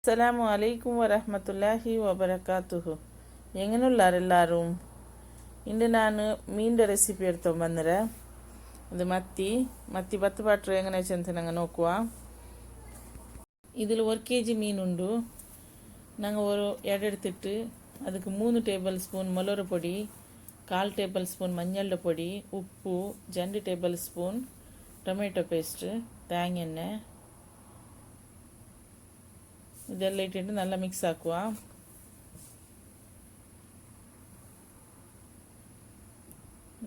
அஸ்ஸலாமு அலைக்கும் வரஹ்மத்துல்லாஹி வபரகாத்துஹு. எங்கனுள்ளார் எல்லாரும். இன்று நான் மீன் ரெசிಪಿ எடுத்து ಬಂದರೆ ಅದು ಮತ್ತಿ ಬತ್ತು ಪಾಟ್ರು ಹೆಂಗನೆ ಅಂತ ನಂಗೆ ನೋಕುವ. இதில் 1 kg மீன் உண்டு. நாங்கள் ஒரு எடை எடுத்துட்டு அதுக்கு 3 டேபிள் ஸ்பூன் மிளகு பொடி, 1/4 டேபிள் ஸ்பூன் மஞ்சள் பொடி, உப்பு, 2 டேபிள் ஸ்பூன் ಟೊಮೆಟೊ ಪೇಸ್ಟ್, தேங்காய் எண்ணெய் இதெல்லாம் இட்டு நல்லா மிக்ஸ் ஆக்குவா.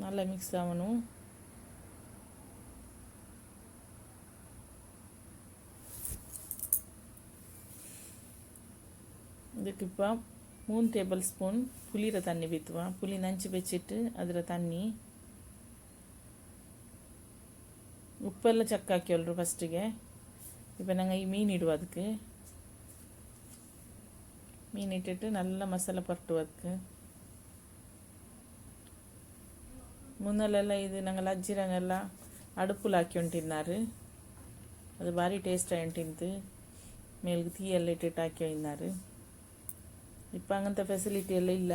நல்லா மிக்ஸ் ஆகணும். இதுக்கு இப்போ 3 டேபிள் ஸ்பூன் புளியிற தண்ணி ஊற்றுவா. புளி நஞ்சு வச்சுட்டு அதில் தண்ணி உப்பெல்லாம் சக்காக்கி விட்றோம் ஃபஸ்ட்டுಗೆ. இப்போ நாங்கள் மீன் இடுவோம். அதுக்கு மீன் இட்டுட்டு நல்லா மசாலா பரட்டுவோம். அதுக்கு முன்னெல்லாம் இது நாங்கள் அஜ்ஜிரங்கெல்லாம் அடுப்பில் ಹಾಕಿ ಉಂಟಿದ್ದಾರೆ. ಅದು ಭಾರಿ ಟೇಸ್ಟ್ ಉಂಟಿಂತು. ಮೇಲ್ಗೆ ಟೀ ಎಲ್ಲ ಇಟ್ಟಿಟ್ಟು ಹಾಕಿ ಒಯ್ದಾರು. இப்போ അങ്ങനത്തെ ಫೆಸಿಲಿಟಿ ಎಲ್ಲ ಇಲ್ಲ.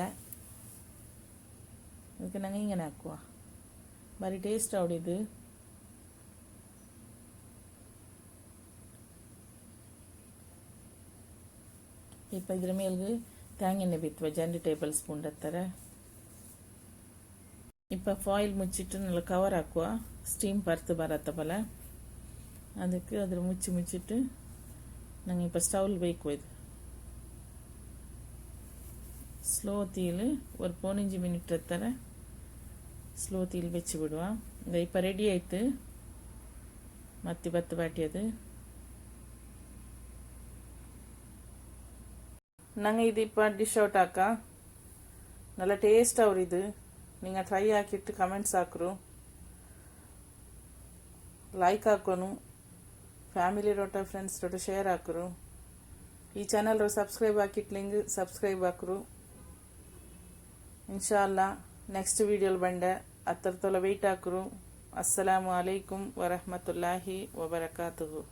ಅದಕ್ಕೆ நாங்கள் ಹಿಂಗನೆ ಹಾಕುವ. ಭಾರಿ ಟೇಸ್ಟ್ ಆವಡಿದು. இப்போ இதில் மேலுக்கு தேங்காய் எண்ணெய் ஊற்றுவா. 2 டேபிள் ஸ்பூன் எத்தர. இப்போ ஃபாயில் முச்சிட்டு நல்லா கவர் ஆக்குவா. ஸ்டீம் பருத்து பரத்த போல் அதுக்கு அதில் முச்சிட்டு நாங்கள் இப்போ ஸ்டவ்வில் வைக்குவோம். இது ஸ்லோ தீயில் ஒரு 15 மினிட் எத்தர ஸ்லோ தீயில் வச்சு விடுவான். இந்த இப்போ ரெடி ஆயிட்டு மத்தி பத்து பாட்டியது. நாங்கள் இது இப்போ டிஷ் அவுட் ஆக்கா. நல்லா ಟೇಸ್ಟ್ ಇದು. நீங்கள் ಟ್ರೈ ಹಾಕಿಟ್ಟು ಕಮೆಂಟ್ಸ್ ಹಾಕ್ರು, ಲೈಕ್ ಹಾಕೋನು, ಫ್ಯಾಮಿಲಿ ರೋಟ ಫ್ರೆಂಡ್ಸ್ ರೋಟ ಶೇರ್ ಹಾಕ್ರು. ಈ ಚಾನಲ್ ಸಬ್ಸ್ಕ್ರೈಬ್ ಹಾಕಿಟ್ಲಿಂಗ್ ಸಬ್ಸ್ಕ್ರೈಬ್ ಹಾಕ್ರು. ಇನ್ಶಾಲ್ಲಾ ನೆಕ್ಸ್ಟ್ ವಿಡಿಯೋಲ್ ಬಂಡೆ ಹತ್ತರ ತೊಲ ವೆಯ್ಟ್ ಹಾಕ್ರು. ಅಸ್ಸಲಾಮು ಅಲೈಕುಂ ವರಹಮತುಲ್ಲಾಹಿ ವಬರಕಾತುಹು.